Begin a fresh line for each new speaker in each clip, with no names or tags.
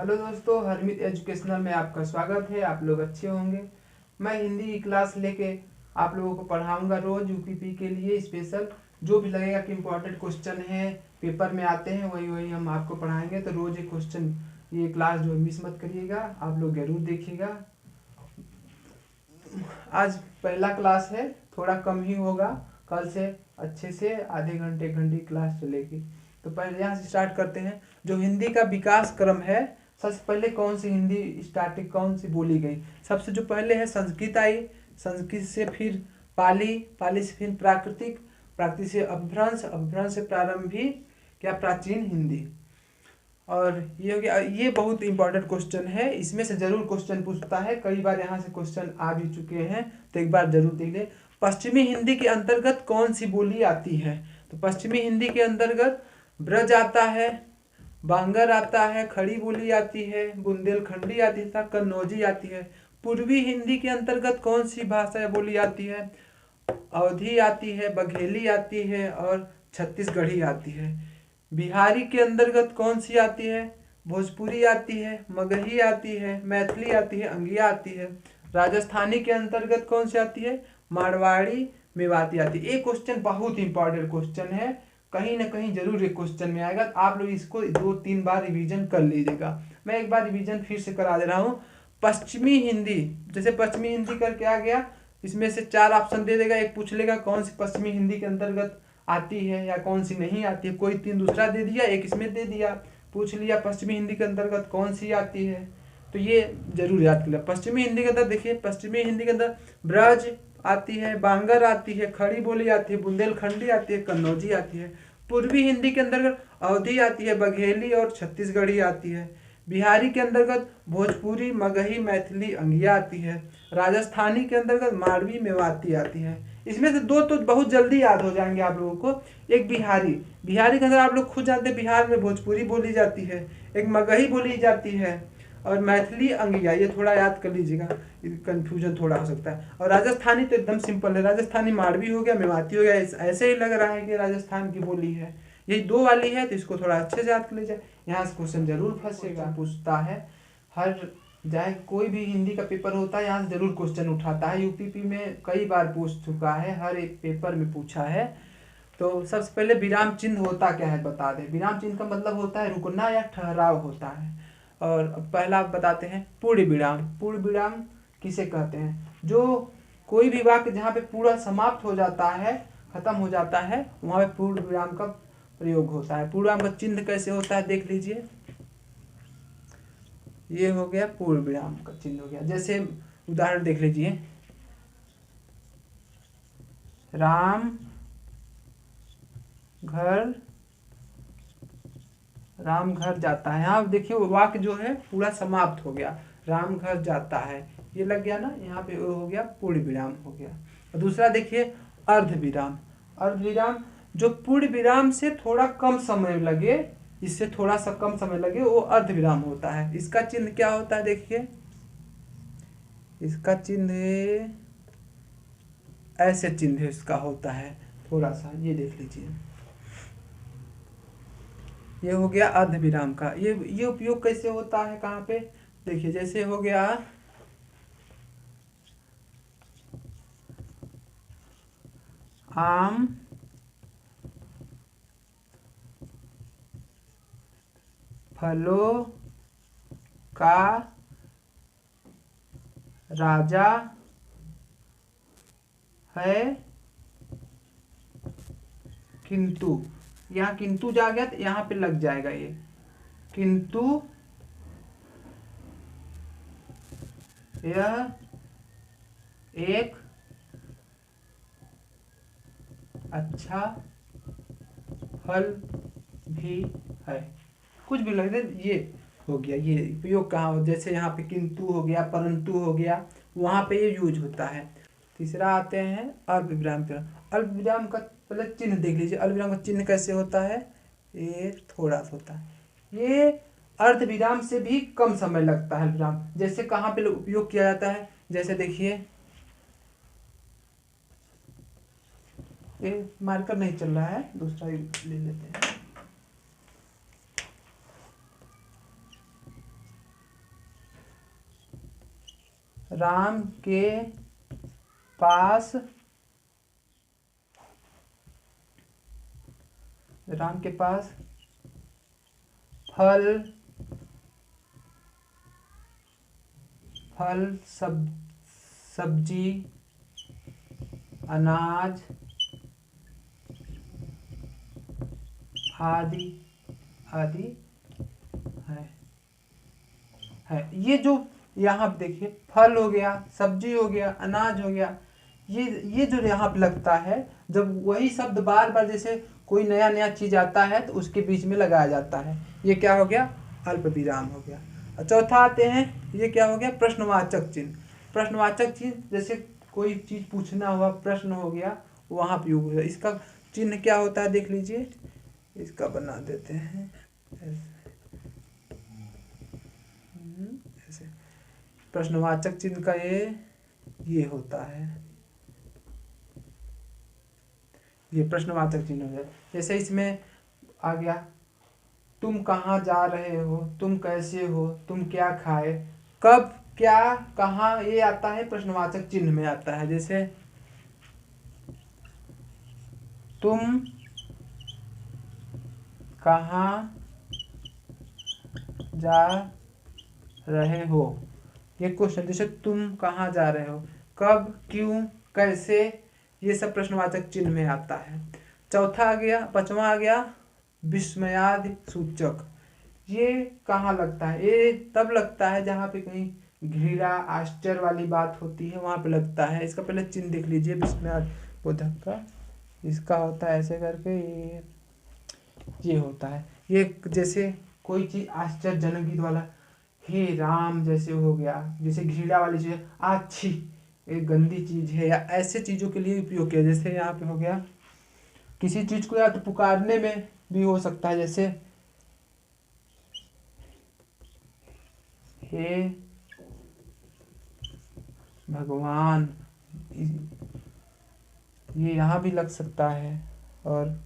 Hello दोस्तों, Harmeet educational में आपका स्वागत है। आप लोग अच्छे होंगे। मैं हिंदी की क्लास लेके आप लोगों को पढ़ाऊंगा रोज यूपीपी के लिए स्पेशल। जो भी लगेगा कि इम्पोर्टेंट क्वेश्चन है पेपर में आते हैं वही वही हम आपको पढ़ाएंगे। तो रोज एक क्वेश्चन, ये क्लास जो मिस मत करिएगा, आप लोग जरूर देखिएगा। आज पहला क्लास है, थोड़ा कम ही होगा। कल से अच्छे से आधे घंटे एक घंटे की क्लास चलेगी। तो पहले यहाँ से स्टार्ट करते हैं। जो हिंदी का विकास क्रम है, सबसे पहले कौन सी हिंदी स्टार्टिंग कौन सी बोली गई? सबसे जो पहले है संस्कृत आई, संस्कृत से फिर पाली, पाली से फिर प्राकृतिक, प्राकृतिक से अपभ्रंश, अपभ्रंश से प्रारंभिक क्या प्राचीन हिंदी। और ये हो गया। ये बहुत इंपॉर्टेंट क्वेश्चन है, इसमें से जरूर क्वेश्चन पूछता है, कई बार यहाँ से क्वेश्चन आ भी चुके हैं, तो एक बार जरूर देख ले। पश्चिमी हिंदी के अंतर्गत कौन सी बोली आती है? तो पश्चिमी हिंदी के अंतर्गत ब्रज आता है, बांगर आता है, खड़ी बोली आती है, बुंदेलखंडी आती है, कन्नौजी आती है। पूर्वी हिंदी के अंतर्गत कौन सी भाषा बोली आती है? अवधी आती है, बघेली आती है और छत्तीसगढ़ी आती है। बिहारी के अंतर्गत कौन सी आती है? भोजपुरी आती है, मगही आती है, मैथिली आती है, अंगिया आती है। राजस्थानी के अंतर्गत कौन सी आती है? मारवाड़ी, मेवाती आती है। ये क्वेश्चन बहुत इंपॉर्टेंट क्वेश्चन है, कहीं ना कहीं जरूर ये क्वेश्चन में आएगा। आप लोग इसको 2-3 बार रिवीजन कर लीजिएगा। मैं एक बार रिवीजन फिर से करा दे रहा हूँ। पश्चिमी हिंदी, जैसे पश्चिमी हिंदी करके आ गया, इसमें से 4 ऑप्शन दे देगा, एक पूछ लेगा कौन सी पश्चिमी हिंदी के अंतर्गत आती है या कौन सी नहीं आती है। कोई 3 दूसरा दे दिया, एक इसमें दे दिया, पूछ लिया पश्चिमी हिंदी के अंतर्गत कौन सी आती है। तो ये जरूर याद कर लिया। पश्चिमी हिंदी के अंदर देखिए, पश्चिमी हिंदी के अंदर ब्रज आती है, बांगर आती है, खड़ी बोली आती है, बुंदेलखंडी आती है, कन्नौजी आती है। पूर्वी हिंदी के अंतर्गत अवधी आती है, बघेली और छत्तीसगढ़ी आती है। बिहारी के अंतर्गत भोजपुरी, मगही, मैथिली, अंगिया आती है। राजस्थानी के अंतर्गत मारवी, मेवाती आती है। इसमें से 2 तो बहुत जल्दी याद हो जाएंगे आप लोगों को। एक बिहारी, बिहारी के अंदर आप लोग खुद जानते हैं बिहार में भोजपुरी बोली जाती है, एक मगही बोली जाती है और मैथिली, अंगिया, ये थोड़ा याद कर लीजिएगा, कंफ्यूजन थोड़ा हो सकता है। और राजस्थानी तो एकदम सिंपल है, राजस्थानी मारवी हो गया, मेवाती हो गया। ऐसे ही लग रहा है कि राजस्थान की बोली है। यही 2 वाली है, तो इसको थोड़ा अच्छे से याद कर लीजिए। यहाँ से क्वेश्चन जरूर फंसेगा, पूछता है हर, चाहे कोई भी हिंदी का पेपर होता है यहाँ से जरूर क्वेश्चन उठाता है। यूपीपी में कई बार पूछ चुका है, हर एक पेपर में पूछा है। तो सबसे पहले विराम चिन्ह होता क्या है बता दें। विराम चिन्ह का मतलब होता है रुकना या ठहराव होता है। और पहला बताते हैं पूर्ण विराम। पूर्ण विराम किसे कहते हैं? जो कोई भी वाक्य जहाँ पे पूरा समाप्त हो जाता है, खत्म हो जाता है, वहाँ पे पूर्ण विराम का प्रयोग होता है। पूर्ण विराम का चिन्ह कैसे होता है देख लीजिए। ये हो गया पूर्ण विराम का चिन्ह हो गया। जैसे उदाहरण देख लीजिए, राम घर, राम घर जाता है। यहाँ देखिए वाक्य जो है पूरा समाप्त हो गया, राम घर जाता है, ये लग गया ना, यहाँ पे हो गया पूर्ण विराम हो गया। और दूसरा देखिए अर्ध विराम। अर्ध विराम जो पूर्ण विराम से थोड़ा कम समय लगे, इससे थोड़ा सा कम समय लगे, वो अर्ध विराम होता है। इसका चिन्ह क्या होता है देखिए, इसका चिन्ह ऐसे चिन्ह इसका होता है थोड़ा सा, ये देख लीजिए। ये हो गया अर्ध विराम का। ये उपयोग कैसे होता है कहाँ पे देखिए, जैसे हो गया आम फलों का राजा है, किंतु, यहाँ किंतु जा गया तो यहाँ पे लग जाएगा ये, किंतु यह एक अच्छा फल भी है। कुछ भी लग दे, ये हो गया। ये उपयोग कहाँ हो, जैसे यहाँ पे किंतु हो गया, परंतु हो गया, वहाँ पे ये यूज होता है। तीसरा आते हैं अल्प विराम का। अल्प विराम का पहले चिन्ह देख लीजिए। अल्प विराम का चिन्ह कैसे होता है, ये थोड़ा सा होता है। ये अर्ध विराम से भी कम समय लगता है विराम। जैसे कहाँ पे उपयोग किया जाता है, जैसे देखिए, ये मार्कर नहीं चल रहा है, दूसरा ले लेते हैं। राम के पास फल सब्जी अनाज आदि आदि है। ये जो यहाँ पे देखिए फल हो गया, सब्जी हो गया, अनाज हो गया, ये जो यहाँ पे लगता है, जब वही शब्द बार बार जैसे कोई नया नया चीज आता है तो उसके बीच में लगाया जाता है, ये क्या हो गया, अल्प विराम हो गया। और चौथा आते हैं, ये क्या हो गया, प्रश्नवाचक चिन्ह। प्रश्नवाचक चिन्ह जैसे कोई चीज पूछना हुआ, प्रश्न हो गया, वहाँ पे यूज होगा। इसका चिन्ह क्या होता है देख लीजिए, इसका बना देते हैं ऐसे। प्रश्नवाचक चिन्ह का ये होता है, ये प्रश्नवाचक चिन्ह हो जाए। जैसे इसमें आ गया, तुम कहाँ जा रहे हो, तुम कैसे हो, तुम क्या खाए, कब, क्या, कहाँ, ये आता है प्रश्नवाचक चिन्ह में आता है। जैसे तुम कहाँ जा रहे हो, ये क्वेश्चन। जैसे तुम कहाँ जा रहे हो, कब, क्यों, कैसे, ये सब प्रश्नवाचक चिन्ह में आता है। चौथा आ गया, पांचवा आ गया विस्मयादि सूचक। ये कहाँ लगता है, ये तब लगता है जहाँ पे कहीं घृणा आश्चर्य वाली बात होती है, वहां पे लगता है। इसका पहले चिन्ह देख लीजिए विस्मयादि बोधक का, इसका होता है ऐसे करके, ये होता है। ये जैसे कोई चीज आश्चर्यजनक वाला, हे राम जैसे हो गया, जैसे घृणा वाली चीज, अच्छी एक गंदी चीज है, या ऐसे चीजों के लिए उपयोग किया। जैसे यहाँ पे हो गया, किसी चीज को या तो पुकारने में भी हो सकता है, जैसे हे भगवान, ये यहाँ भी लग सकता है। और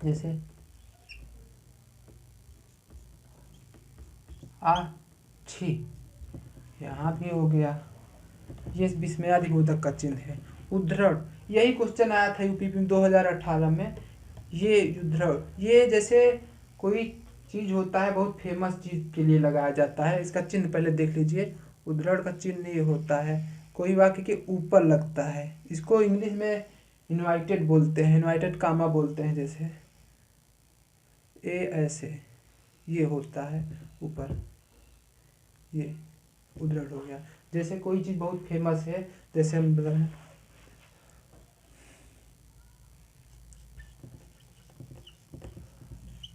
जैसे अच्छी, यहाँ भी हो गया, ये विस्मयादि बोधक का चिन्ह है। उद्धरण, यही क्वेश्चन आया था यूपी में 2018 में, ये उद्धरण, ये जैसे कोई चीज होता है बहुत फेमस चीज के लिए लगाया जाता है। इसका चिन्ह पहले देख लीजिए, उद्धरण का चिन्ह ये होता है, कोई वाक्य के ऊपर लगता है। इसको इंग्लिश में इनवाइटेड बोलते हैं, इनवाइटेड कामा बोलते हैं। जैसे ए ऐसे, ये होता है ऊपर, ये उद्धरण हो गया। जैसे कोई चीज बहुत फेमस है, जैसे हम बोल रहे हैं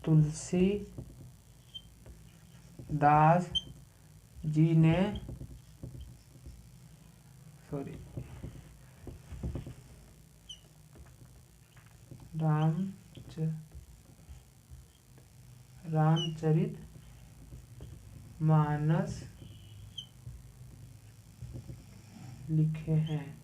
तुलसी दास जी ने, सॉरी, रामचरित मानस लिखे हैं।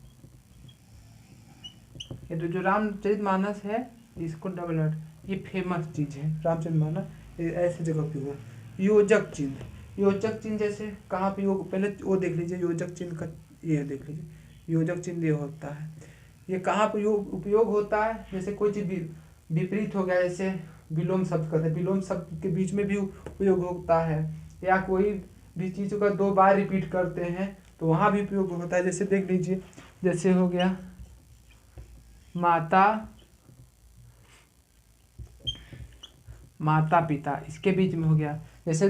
ये तो जो रामचरित मानस है, इसको डबल नोट, ये फेमस चीज है रामचरित मानस, ऐसे जगह पे हुआ। योजक चिन्ह, योजक चिन्ह जैसे कहाँ पे योग, पहले वो देख लीजिए योजक चिन्ह का, ये देख लीजिए योजक चिन्ह ये होता है। ये कहाँ पे उपयोग होता है, जैसे कोई चीज विपरीत हो गया, जैसे विलोम शब्द करते हैं, विलोम शब्द के बीच में भी उपयोग होता है, या कोई भी चीज का 2 बार रिपीट करते हैं तो वहां भी उपयोग होता है। जैसे देख लीजिए, जैसे हो गया माता पिता, इसके बीच में हो गया, जैसे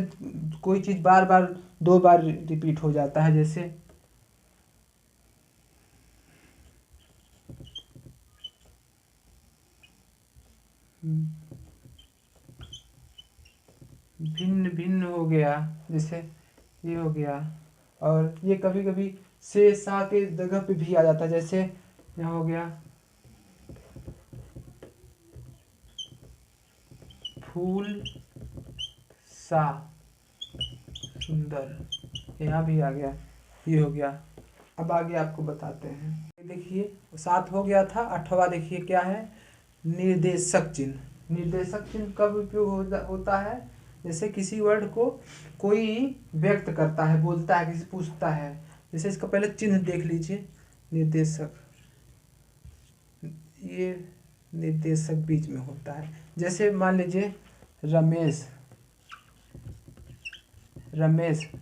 कोई चीज बार बार 2 बार रिपीट हो जाता है। जैसे भिन्न भिन्न हो गया, जैसे ये हो गया। और ये कभी कभी से सा के जगह पे भी आ जाता है, जैसे यहाँ हो गया फूल सा सुंदर, यहाँ भी आ गया, ये हो गया। अब आगे आपको बताते हैं, देखिए 7 हो गया था। 8वां देखिए क्या है, निर्देशक चिन्ह। निर्देशक चिन्ह कब उपयोग होता है, जैसे किसी वर्ड को कोई व्यक्त करता है, बोलता है, किसी पूछता है, जैसे इसका पहले चिन्ह देख लीजिए, निर्देशक, ये निर्देशक बीच में होता है। जैसे मान लीजिए रमेश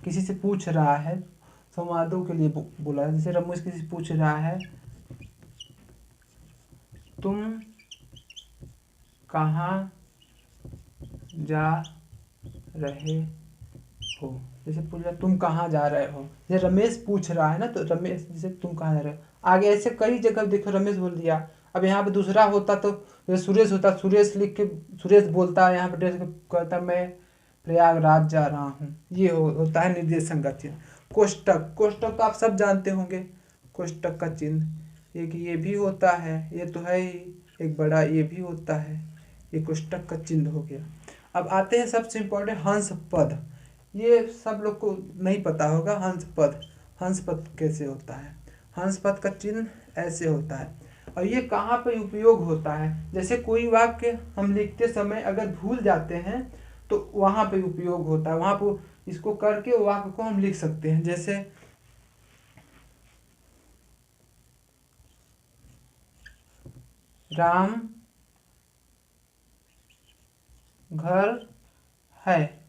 किसी से पूछ रहा है, संवादों के लिए बोला, जैसे रमेश किसी से पूछ रहा है तुम कहाँ जा रहे हो, जैसे पूछ रहा तुम कहाँ जा रहे हो, जैसे रमेश पूछ रहा है ना, तो रमेश जैसे तुम कहाँ जा रहे हो। आगे ऐसे कई जगह देखो रमेश बोल दिया। अब यहाँ पे दूसरा होता तो जैसे सुरेश होता, सुरेश लिख के सुरेश बोलता है, यहाँ पे कहता मैं प्रयागराज जा रहा हूँ। ये होता है निर्देशन का चिन्ह। कोष्टक, कोष्टक तो आप सब जानते होंगे, कोष्टक का चिन्ह एक ये भी होता है, ये तो है ही, एक बड़ा ये भी होता है, ये कोष्टक का चिन्ह हो गया। अब आते हैं सबसे इम्पोर्टेंट हंस पद। ये सब लोग को नहीं पता होगा हंस पद। हंस पद कैसे होता है? हंस पद का चिन्ह ऐसे होता है। और ये कहाँ पे उपयोग होता है? जैसे कोई वाक्य हम लिखते समय अगर भूल जाते हैं तो वहाँ पे उपयोग होता है, वहाँ पे इसको करके वाक्य को हम लिख सकते हैं। जैसे राम घर है।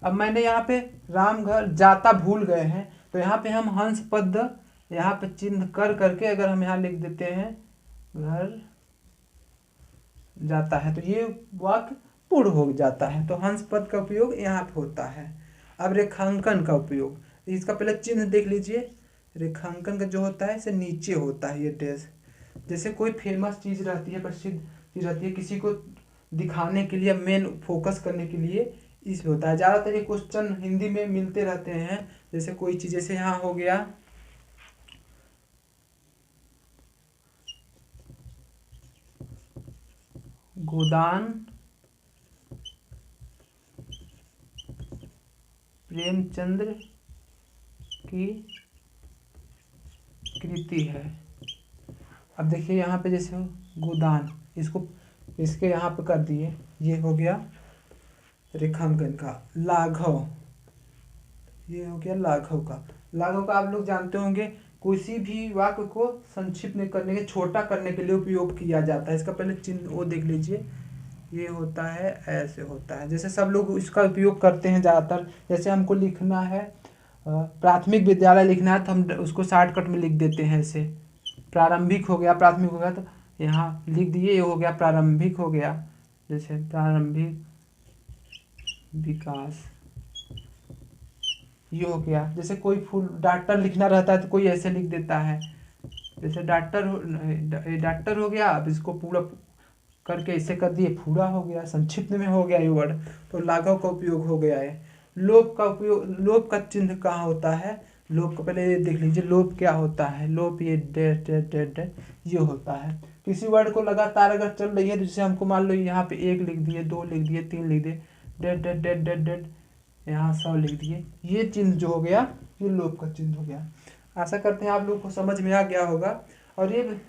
अब मैंने यहाँ पे राम घर जाता भूल गए हैं, तो यहाँ पे हम हंस पद यहाँ पे चिन्ह कर करके अगर हम यहाँ लिख देते हैं घर जाता है, तो ये वाक्य पूर्ण हो जाता है। तो हंस पद का उपयोग यहाँ पे होता है। अब रेखांकन का उपयोग, इसका पहले चिन्ह देख लीजिए। रेखांकन का जो होता है इसे नीचे होता है, ये डैश। जैसे कोई फेमस चीज़ रहती है, प्रसिद्ध चीज़ रहती है, किसी को दिखाने के लिए, मेन फोकस करने के लिए इस होता है। ज़्यादातर ये क्वेश्चन हिंदी में मिलते रहते हैं। जैसे कोई चीज़, जैसे यहाँ हो गया गोदान प्रेमचंद्र की कृति है। अब देखिए यहाँ पे जैसे गोदान, इसको इसके यहाँ पे कर दिए, ये हो गया रेखांकन का। लाघव, ये हो गया लाघव का। लाघव का आप लोग जानते होंगे, किसी भी वाक्य को संक्षिप्त में करने के, छोटा करने के लिए उपयोग किया जाता है। इसका पहले चिन्ह वो देख लीजिए, ये होता है, ऐसे होता है। जैसे सब लोग इसका उपयोग करते हैं ज़्यादातर। जैसे हमको लिखना है प्राथमिक विद्यालय लिखना है, तो हम उसको शॉर्टकट में लिख देते हैं ऐसे। प्रारंभिक हो गया, प्राथमिक हो गया, तो यहाँ लिख दिए, ये हो गया प्रारंभिक हो गया। जैसे प्रारंभिक विकास, ये हो गया। जैसे कोई फूल डॉक्टर लिखना रहता है तो कोई ऐसे लिख देता है, जैसे डॉक्टर हो गया। अब इसको पूरा करके ऐसे कर दिए, पूरा हो गया, संक्षिप्त में हो गया ये वर्ड। तो लाघव का उपयोग हो गया है। लोप का उपयोग, लोप का चिन्ह कहाँ होता है? लोप का पहले ये देख लीजिए, लोप क्या होता है? लोप ये डैश डैश डैश डैश ये होता है। किसी वर्ड को लगातार अगर चल रही है, जैसे हमको मान लो यहाँ पे 1 लिख दिए, 2 लिख दिए, 3 लिख दिए, dash dash dash dash dash यहाँ 100 लिख दिए, ये चिन्ह जो हो गया ये लोप का चिन्ह हो गया। आशा करते हैं आप लोग को समझ में आ गया होगा। और ये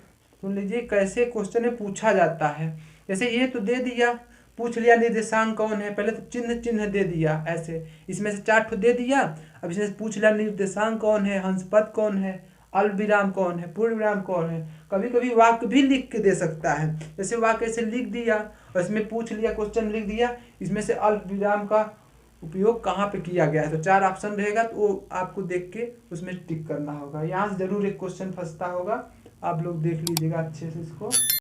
सुन लीजिए कैसे क्वेश्चन में पूछा जाता है। जैसे ये तो दे दिया, पूछ लिया निर्देशांक कौन है, पहले तो चिन्ह चिन्ह दे दिया ऐसे, इसमें से 4 ठो दे दिया। अब इसमें से पूछ लिया निर्देशांक कौन है, हंसपद कौन है, अल्प विराम कौन है, पूर्ण विराम कौन है। कभी कभी वाक्य भी लिख के दे सकता है, जैसे वाक्य ऐसे लिख दिया और इसमें पूछ लिया, क्वेश्चन लिख दिया, इसमें से अल्प विराम का उपयोग कहाँ पे किया गया है, तो 4 ऑप्शन रहेगा, तो वो आपको देख के उसमें टिक करना होगा। यहाँ से जरूर एक क्वेश्चन फंसता होगा, आप लोग देख लीजिएगा अच्छे से इसको।